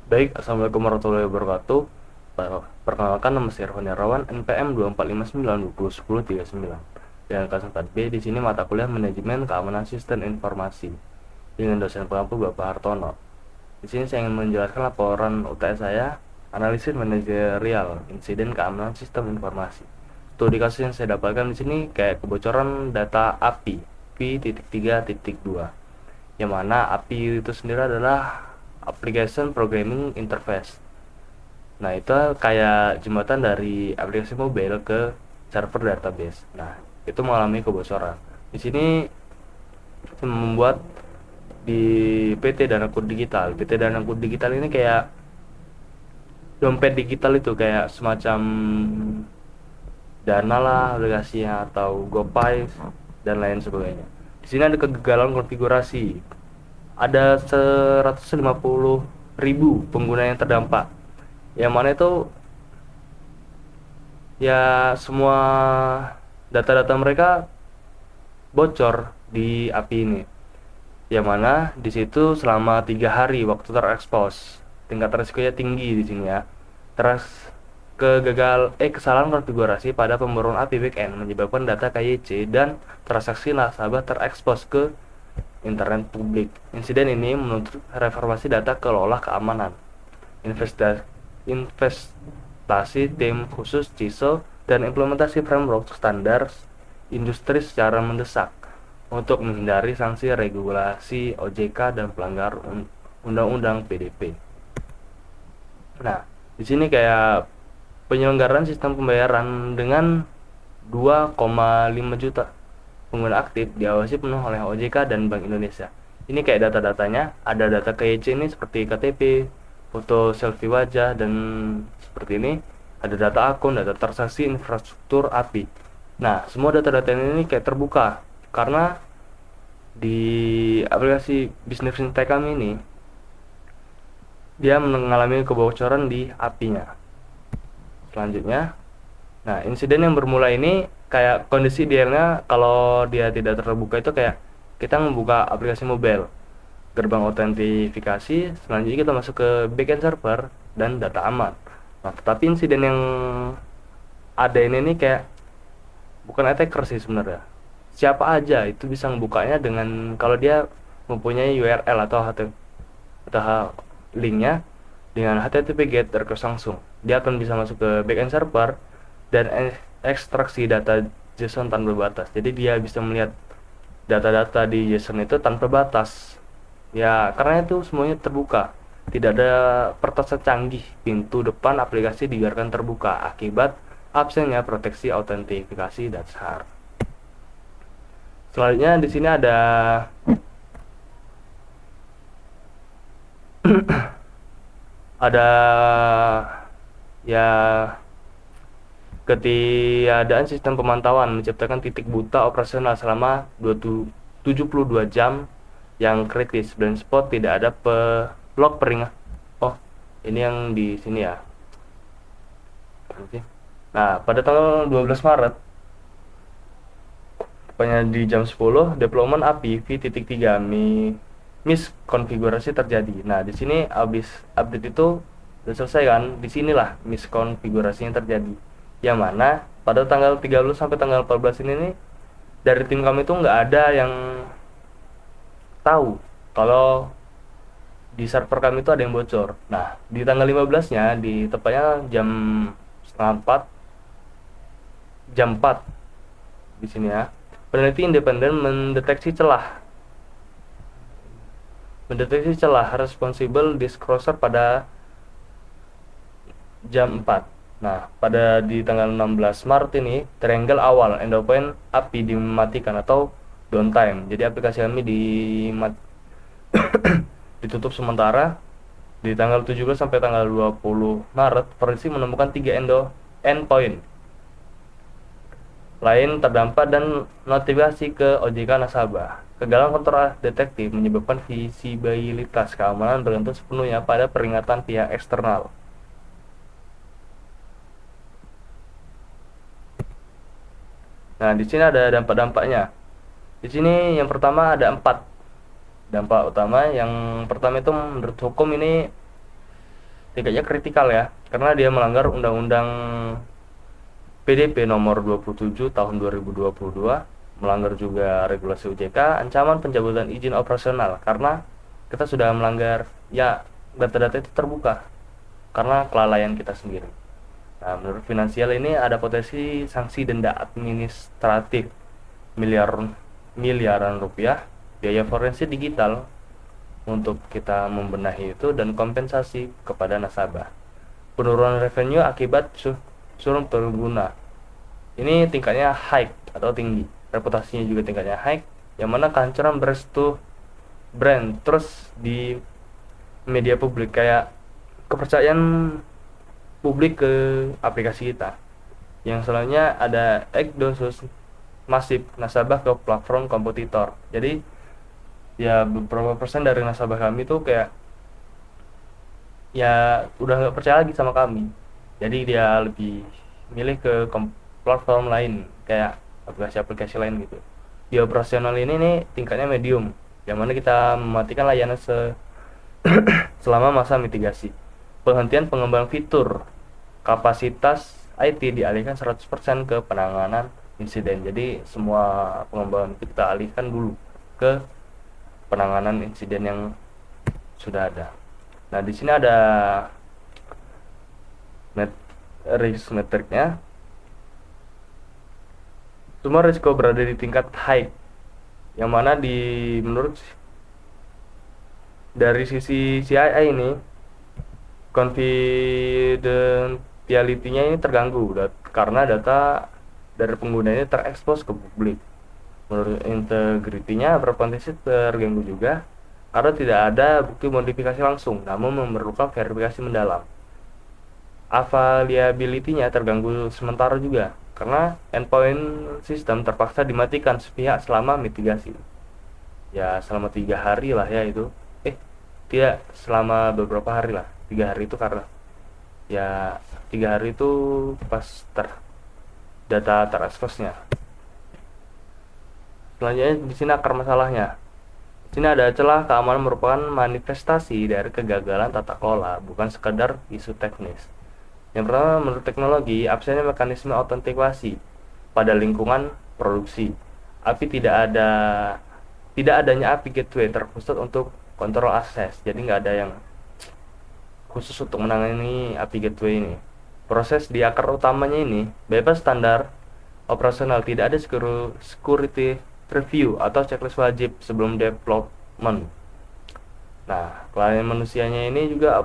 Baik, Assalamualaikum warahmatullahi wabarakatuh. Perkenalkan, nama saya Irfan Irawan, NPM 2459 dan kelas 4B. Di sini mata kuliah Manajemen Keamanan Sistem Informasi dengan dosen pengampu Bapak Hartono. Di sini saya ingin menjelaskan laporan UTS saya, analisis manajerial insiden keamanan sistem informasi. Studi kasus yang saya dapatkan di sini kayak kebocoran data API V.3.2, yang mana API itu sendiri adalah Application Programming Interface. Nah, itu kayak jembatan dari aplikasi mobile ke server database. Nah, itu mengalami kebocoran. Di sini membuat di PT Danaku Digital. PT Danaku Digital ini kayak dompet digital, itu kayak semacam Dana lah aplikasinya, atau GoPay dan lain sebagainya. Di sini ada kegagalan konfigurasi. Ada 150.000 pengguna yang terdampak. Yang mana itu ya semua data-data mereka bocor di API ini, yang mana di situ selama 3 hari waktu terekspos. Tingkat resikonya tinggi di sini ya. Terus kesalahan konfigurasi pada pemrograman API backend menyebabkan data KYC dan transaksi nasabah terekspos ke internet publik. Insiden ini menuntut reformasi data kelola keamanan, investasi tim khusus CISO, dan implementasi framework standar industri secara mendesak untuk menghindari sanksi regulasi OJK dan pelanggar undang-undang PDP. Nah, di sini kayak penyelenggaraan sistem pembayaran dengan 2,5 juta pengguna aktif diawasi penuh oleh OJK dan Bank Indonesia. Ini kayak data-datanya, ada data KYC ini seperti KTP, foto selfie wajah, dan seperti ini. Ada data akun, data transaksi, infrastruktur API. Nah, semua data-data ini kayak terbuka karena di aplikasi bisnis fintech kami ini dia mengalami kebocoran di API-nya. Selanjutnya, nah, insiden yang bermula ini kayak kondisi idealnya kalau dia tidak terbuka itu kayak kita membuka aplikasi mobile, gerbang autentifikasi, selanjutnya kita masuk ke backend server dan data aman. Nah, tetapi insiden yang ada ini nih kayak bukan attacker sih sebenarnya. Siapa aja itu bisa membukanya dengan kalau dia mempunyai URL atau linknya dengan HTTP GET request langsung. Dia akan bisa masuk ke backend server dan ekstraksi data JSON tanpa batas. Jadi dia bisa melihat data-data di JSON itu tanpa batas. Ya, karena itu semuanya terbuka. Tidak ada pertasan canggih, pintu depan aplikasi dibiarkan terbuka akibat absennya proteksi autentifikasi dasar. Selanjutnya di sini ada ya ketiadaan sistem pemantauan menciptakan titik buta operasional selama 72 jam yang kritis. Blind spot tidak ada log peringat. Oh, ini yang di sini ya. Nah, pada tanggal 12 Maret, tepatnya di jam 10, deployment API V.3 miskonfigurasi terjadi. Nah, di sini habis update itu udah selesai kan? Di sinilah miskonfigurasi yang terjadi. Yang mana pada tanggal 30 sampai tanggal 14 ini nih, dari tim kami itu nggak ada yang tahu kalau di server kami itu ada yang bocor. Nah, di tanggal 15-nya, di tepatnya setengah 4, jam 4 di sini ya, peneliti independen mendeteksi celah responsible disclosure pada jam 4. Nah, pada di tanggal 16 Maret ini, triangle awal endpoint API dimatikan atau downtime. Jadi aplikasi kami ditutup sementara. Di tanggal 17 sampai tanggal 20 Maret, forensik menemukan 3 endpoint lain terdampak dan notifikasi ke OJK nasabah. Kegagalan kontrol detektif menyebabkan visibilitas keamanan bergantung sepenuhnya pada peringatan pihak eksternal. Nah, di sini ada dampak-dampaknya. Di sini yang pertama ada 4 dampak utama. Yang pertama itu menurut hukum ini tingkatnya kritikal ya, karena dia melanggar Undang-Undang PDP nomor 27 tahun 2022, melanggar juga regulasi OJK, ancaman pencabutan izin operasional karena kita sudah melanggar, ya data-data itu terbuka karena kelalaian kita sendiri. Nah, menurut finansial ini ada potensi sanksi denda administratif miliaran rupiah, biaya forensik digital untuk kita membenahi itu, dan kompensasi kepada nasabah. Penurunan revenue akibat surum pengguna. Ini tingkatnya high atau tinggi. Reputasinya juga tingkatnya high, yang mana kehancuran brand terus di media publik, kayak kepercayaan publik ke aplikasi kita. Yang selanjutnya ada exodus masif nasabah ke platform kompetitor. Jadi ya beberapa persen dari nasabah kami tuh kayak ya udah nggak percaya lagi sama kami, jadi dia lebih milih ke platform lain, kayak aplikasi-aplikasi lain gitu. Di operasional ini nih tingkatnya medium, yang mana kita mematikan layanan selama masa mitigasi. Penghentian pengembangan fitur, kapasitas IT dialihkan 100% ke penanganan insiden. Jadi semua pengembangan itu kita alihkan dulu ke penanganan insiden yang sudah ada. Nah, di sini ada risk metriknya. Semua risiko berada di tingkat high, yang mana menurut dari sisi CII ini confidentiality-nya ini terganggu karena data dari pengguna ini terekspos ke publik. Menurut integritinya berpotensi terganggu juga karena tidak ada bukti modifikasi langsung, namun memerlukan verifikasi mendalam. Availability-nya terganggu sementara juga karena endpoint sistem terpaksa dimatikan sepihak selama mitigasi. Ya selama 3 hari lah ya itu. Tidak, selama beberapa hari lah. 3 hari itu karena ya 3 hari itu pas data tereksposnya. Selanjutnya di sini akar masalahnya. Di sini ada celah keamanan merupakan manifestasi dari kegagalan tata kelola, bukan sekedar isu teknis. Yang pertama, menurut teknologi, absennya mekanisme autentikasi pada lingkungan produksi. Tidak adanya API gateway terpusat untuk kontrol akses. Jadi nggak ada yang khusus untuk menangani API gateway ini. Proses di akar utamanya ini bebas standar operasional, tidak ada security review atau checklist wajib sebelum development. Nah, kelalaian manusianya ini juga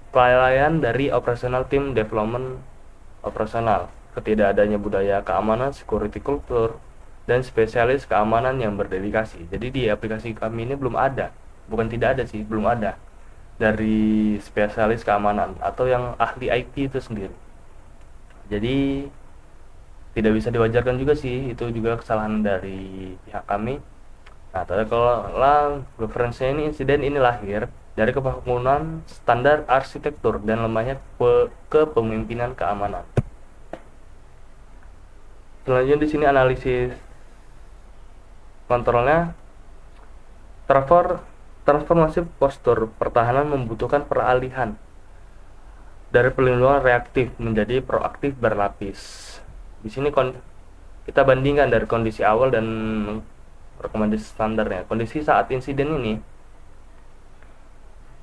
kelalaian dari operasional tim development operasional, ketidakadanya budaya keamanan, security culture, dan spesialis keamanan yang berdedikasi. Jadi di aplikasi kami ini belum ada, bukan tidak ada sih, belum ada dari spesialis keamanan atau yang ahli IT itu sendiri. Jadi tidak bisa diwajarkan juga sih, itu juga kesalahan dari pihak kami. Nah, tata kelola governance ini, insiden ini lahir dari kebangunan standar arsitektur dan lemahnya kepemimpinan keamanan. Selanjutnya di sini analisis kontrolnya. Transformasi postur pertahanan membutuhkan peralihan dari perlindungan reaktif menjadi proaktif berlapis. Di sini kita bandingkan dari kondisi awal dan rekomendasi standarnya. Kondisi saat insiden ini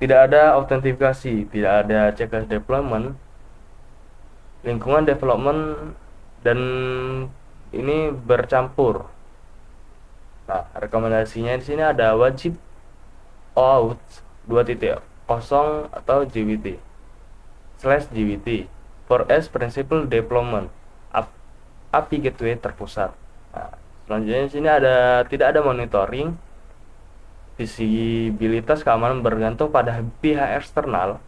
tidak ada autentifikasi, tidak ada checklist deployment, lingkungan development, dan ini bercampur. Nah, rekomendasinya di sini ada wajib OAuth 2.0 atau JWT/JWT for S principal deployment API gateway terpusat. Nah, selanjutnya di sini tidak ada monitoring. Visibilitas keamanan bergantung pada pihak eksternal.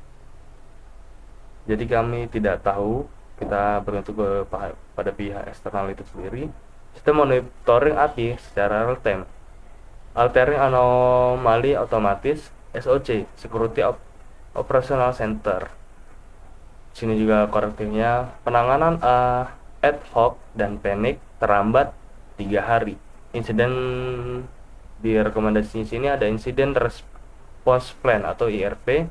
Jadi kami tidak tahu, kita bergantung pada pihak eksternal itu sendiri. Sistem monitoring API secara real time. Altering anomali otomatis SOC, Security Operational Center. Sini juga korektifnya penanganan ad hoc dan panik terlambat 3 hari. Insiden di rekomendasi sini ada insiden response plan atau IRP.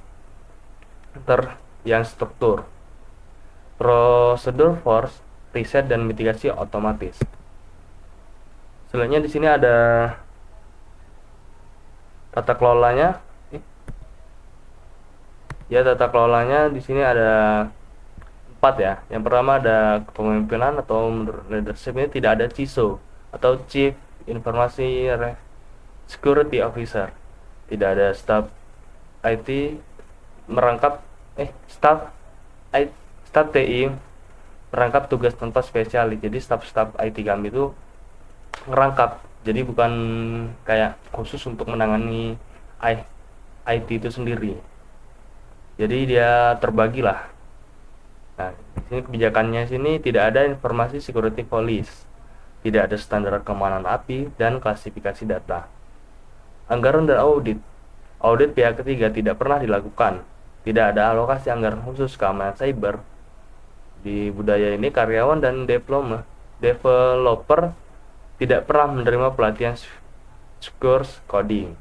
yang struktur, prosedur force, riset dan mitigasi otomatis. Selanjutnya di sini ada tata kelolanya. Ya, tata kelolanya di sini ada 4 ya. Yang pertama ada kepemimpinan atau leadership, ini tidak ada CISO atau Chief Informasi Security Officer. Tidak ada staff IT merangkap staff staff TI merangkap tugas tanpa spesialis. Jadi staff IT kami itu ngerangkap. Jadi bukan kayak khusus untuk menangani IT itu sendiri. Jadi dia terbagi lah. Nah, di sini kebijakannya sini tidak ada informasi security police, tidak ada standar keamanan API dan klasifikasi data. Anggaran dan audit. Audit pihak ketiga tidak pernah dilakukan. Tidak ada alokasi anggaran khusus keamanan cyber. Di budaya ini karyawan dan developer tidak pernah menerima pelatihan source coding.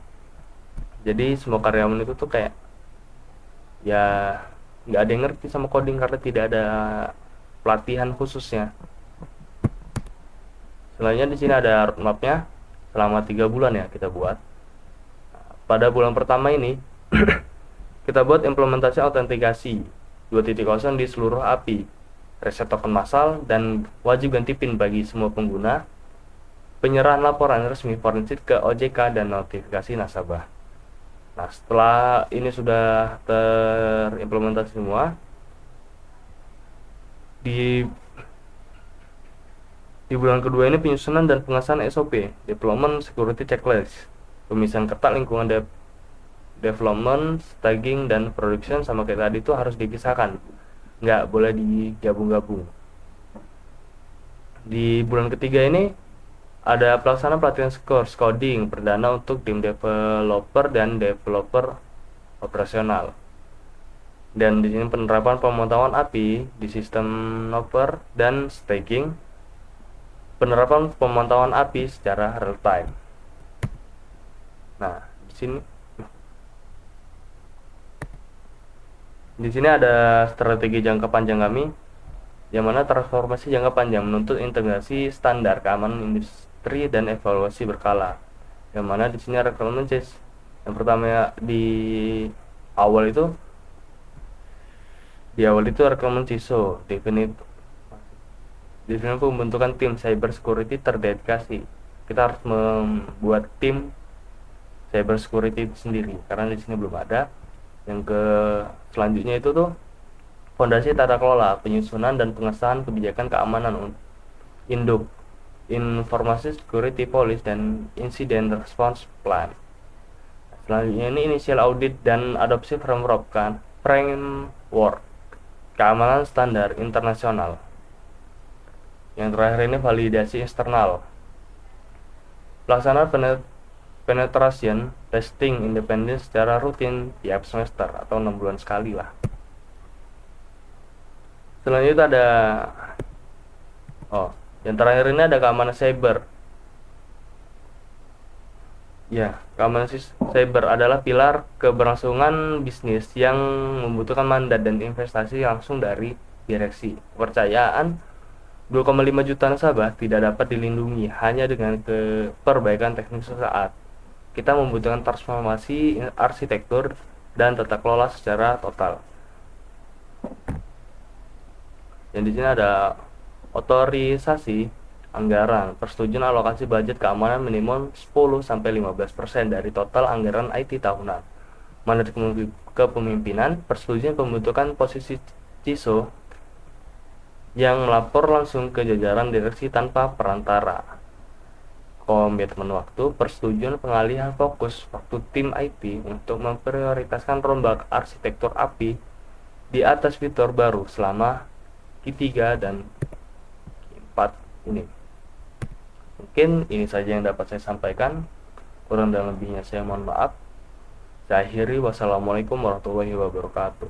Jadi semua karyawan itu tuh kayak ya nggak ada yang ngerti sama coding karena tidak ada pelatihan khususnya. Selanjutnya di sini ada roadmapnya selama 3 bulan ya kita buat. Pada bulan pertama ini kita buat implementasi autentikasi 2.0 di seluruh API, reset token massal dan wajib ganti PIN bagi semua pengguna, penyerahan laporan resmi forensik ke OJK dan notifikasi nasabah. Nah, setelah ini sudah terimplementasi semua, di bulan kedua ini penyusunan dan pengesahan SOP, Development Security Checklist, pemisahan ketat lingkungan development, staging, dan production sama kayak tadi itu harus dipisahkan, nggak boleh digabung-gabung. Di bulan ketiga ini ada pelaksanaan pelatihan course coding perdana untuk tim developer dan developer operasional. Dan di sini penerapan pemantauan API di sistem Noper dan staging, penerapan pemantauan API secara real time. Nah, di sini ada strategi jangka panjang kami, yang mana transformasi jangka panjang menuntut integrasi standar keamanan industri dan evaluasi berkala. Yang mana di sini ada requirement change. Yang pertama di awal itu requirement CISO, definite pembentukan tim cyber security terdedikasi. Kita harus membuat tim cyber security itu sendiri karena di sini belum ada. Yang selanjutnya itu tuh fondasi tata kelola, penyusunan dan pengesahan kebijakan keamanan induk, informasi security policy dan incident response plan. Selanjutnya ini initial audit dan adopsi framework keamanan standar internasional. Yang terakhir ini validasi eksternal. Pelaksanaan penetration testing independen secara rutin tiap semester atau 6 bulan sekali lah. Selanjutnya ada yang terakhir ini ada keamanan cyber. Ya, keamanan cyber adalah pilar keberlangsungan bisnis yang membutuhkan mandat dan investasi langsung dari direksi. Kepercayaan 2,5 juta nasabah tidak dapat dilindungi hanya dengan perbaikan teknis sesaat. Kita membutuhkan transformasi arsitektur dan tata kelola secara total. Dan di sini ada otorisasi anggaran, persetujuan alokasi budget keamanan minimum 10-15% dari total anggaran IT tahunan. Mandat kepemimpinan, persetujuan pembentukan posisi CISO yang melapor langsung ke jajaran direksi tanpa perantara. Komitmen waktu, persetujuan pengalihan fokus waktu tim IT untuk memprioritaskan rombak arsitektur API di atas fitur baru selama Q3 dan Q4 ini. Mungkin ini saja yang dapat saya sampaikan. Kurang dan lebihnya saya mohon maaf. Saya akhiri. Wassalamualaikum warahmatullahi wabarakatuh.